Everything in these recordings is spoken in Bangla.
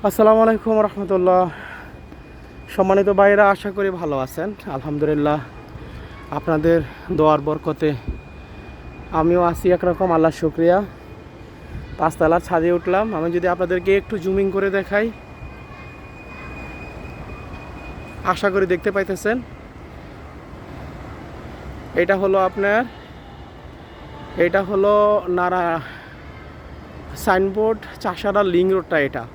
আসসালামু আলাইকুম রহমতুল্লাহ। সম্মানিত ভাইরা, আশা করি ভালো আছেন। আলহামদুলিল্লাহ, আপনাদের দোয়ার বরকতে আমিও আছি একরকম, আল্লাহ শুকরিয়া। পাঁচতলার ছাদে উঠলাম। আমি যদি আপনাদেরকে একটু জুমিং করে দেখাই, আশা করি দেখতে পাইতেছেন। এটা হলো নারা সাইনবোর্ড, চাষারা লিং রোডটা।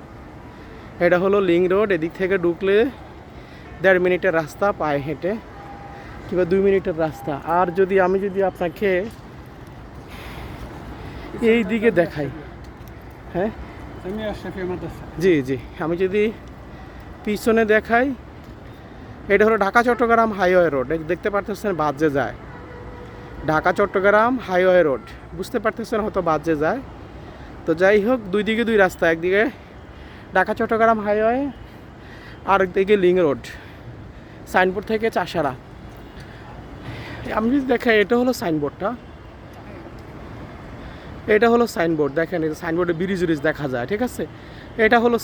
এটা হলো লিং রোড। এদিক থেকে ঢুকলে 1.5 মিনিটের রাস্তা পায়ে হেঁটে, কিংবা 2 মিনিটের রাস্তা। আর আমি যদি আপনাকে এই দিকে দেখাই, হ্যাঁ জি জি, আমি যদি পিছনে দেখাই, এটা হলো ঢাকা চট্টগ্রাম হাইওয়ে রোড। দেখতে পারতেছেন বাদ যে যায়, ঢাকা চট্টগ্রাম হাইওয়ে রোড। বুঝতে পারতেছেন হয়তো বাদ যে যায়। তো যাই হোক, দুই দিকে দুই রাস্তা, একদিকে ঢাকা চট্টগ্রাম হাইওয়ে, আর একদিকে লিং রোড, সাইনবোর্ড থেকে চাষারা। আমি যদি দেখাই, এটা হলো সাইনবোর্ডটা, এটা হলো সাইনবোর্ড। দেখেন, এটা সাইনবোর্ডে ব্রিজ দেখা যায়, ঠিক আছে। এটা হলো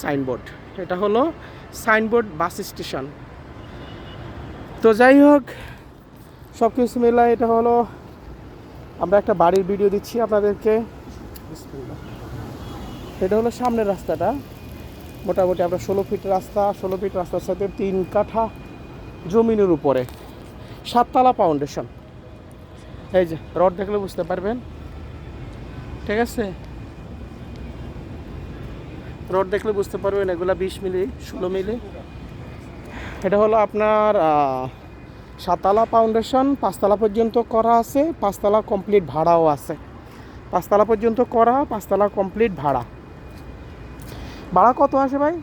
সাইনবোর্ড বাস স্টেশন। তো যাই হোক, সব কিছু মিলাই এটা হলো, আমরা একটা বাড়ির ভিডিও দিচ্ছি আপনাদেরকে। এটা হলো সামনের রাস্তাটা। মোটামুটি আমরা 16 ফিট রাস্তার সাথে 3 কাঠা জমিনের উপরে 7 তলা ফাউন্ডেশন। এই যে রড দেখলে বুঝতে পারবেন, ঠিক আছে। রড দেখলে বুঝতে পারবেন এগুলা 20 মিলি 16 মিলি। এটা হলো আপনার 7 তলা ফাউন্ডেশন, 5 তলা পর্যন্ত করা আছে, 5 তলা কমপ্লিট ভাড়াও আছে। 5 তলা পর্যন্ত করা, 5 তলা কমপ্লিট ভাড়া। ভাড়া কত আসে ভাই?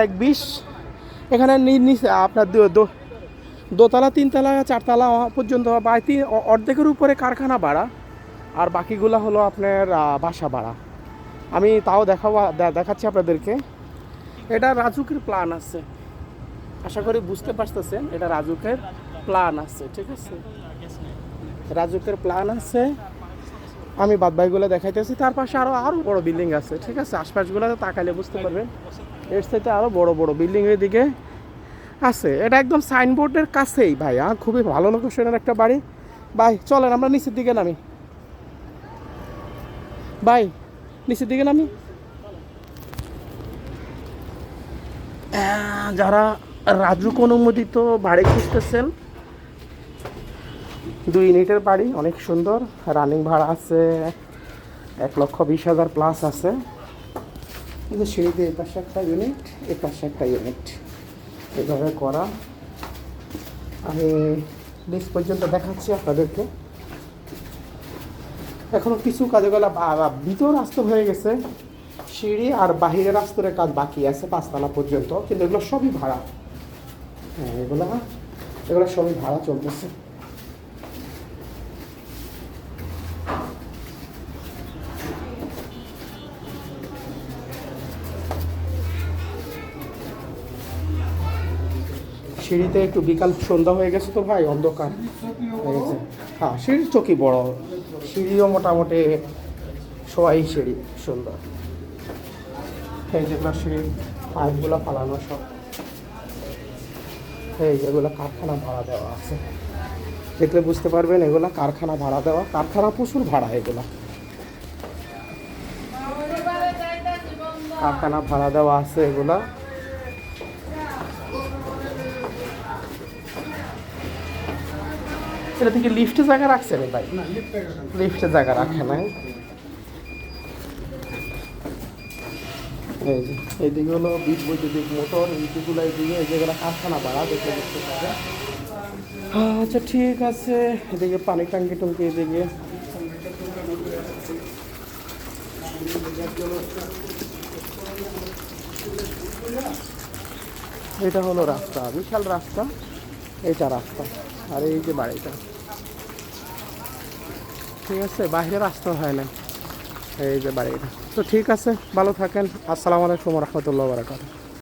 1.20। এখানে নিচে আপনার দোতলা, 3 তলা, 4 তলা পর্যন্ত অর্ধেকের উপরে কারখানা ভাড়া, আর বাকিগুলো হলো আপনার বাসা ভাড়া। আমি তাও দেখাচ্ছি আপনাদেরকে। এটা রাজুকের প্ল্যান আছে, আশা করি বুঝতে পারতেছেন। এটা রাজুকের প্ল্যান আছে, ঠিক আছে, রাজুকের প্ল্যান আছে। আমি বাদবাকিগুলো দেখাইতেছি। তার পাশে আরও বড় বিল্ডিং আছে, ঠিক আছে। আশপাশগুলোতে তাকাইলে বুঝতে পারবেন এর সাথে আরও বড় বড় বিল্ডিংয়ের দিকে আছে। এটা একদম সাইনবোর্ডের কাছেই ভাই, খুবই ভালো লোকেশনের একটা বাড়ি। ভাই চলেন আমরা নিচের দিকে নামি, ভাই নিচের দিকে নামি। যারা রাজুক অনুমোদিত বাড়ি খুঁজতেছেন, 2 ইউনিটের বাড়ি, অনেক সুন্দর, রানিং ভাড়া আছে 1,20,000 প্লাস আছে। কিন্তু সিঁড়িতে এই পাশে একটা ইউনিট, এই পাশে একটা ইউনিট, এভাবে করা। আমি নিচ পর্যন্ত দেখাচ্ছি আপনাদেরকে। এখনো কিছু কাজগুলো ভিতর আস্ত হয়ে গেছে, সিঁড়ি আর বাহিরের আস্তরের কাজ বাকি আছে 5 তলা পর্যন্ত, কিন্তু এগুলো সবই ভাড়া। হ্যাঁ, এগুলো সবই ভাড়া চলতেছে। সিঁড়িতে একটু বিকাল সন্ধ্যা হয়ে গেছে তো ভাই, অন্ধকার হয়ে গেছে। হ্যাঁ, সিঁড়ির চকি বড়, সিঁড়িও মোটামুটি সবাই সিঁড়ি সুন্দর। এই যেগুলো সিঁড়ির পাইপগুলো ফালানো সব, এই যেগুলো কারখানা ভাড়া দেওয়া আছে, দেখলে বুঝতে পারবেন এগুলো কারখানা ভাড়া দেওয়া। কারখানা প্রচুর ভাড়া, এগুলা কারখানা ভাড়া দেওয়া আছে এগুলা। এটা থেকে লিফটে জায়গা রাখছে রে ভাই? লিফটে জায়গা রাখে নাই। এই যে এইদিকে হলো বৈদ্যুতিক মোটর, এইদিকগুলো এইদিকে, এই যেগুলো কারখানা ভাড়া, দেখতে বুঝতে পারবে। আচ্ছা ঠিক আছে। এদিকে পানি ট্যাঙ্কি টুঙ্কি, এদিকে এটা হলো রাস্তা, বিশাল রাস্তা, এইটা রাস্তা, আর এই যে বাড়িটা, ঠিক আছে। বাইরে রাস্তা হয় না, এই যে বাড়িটা। তো ঠিক আছে, ভালো থাকেন। আসসালামু আলাইকুম রহমতুল্লাহ বারাকাতুহু।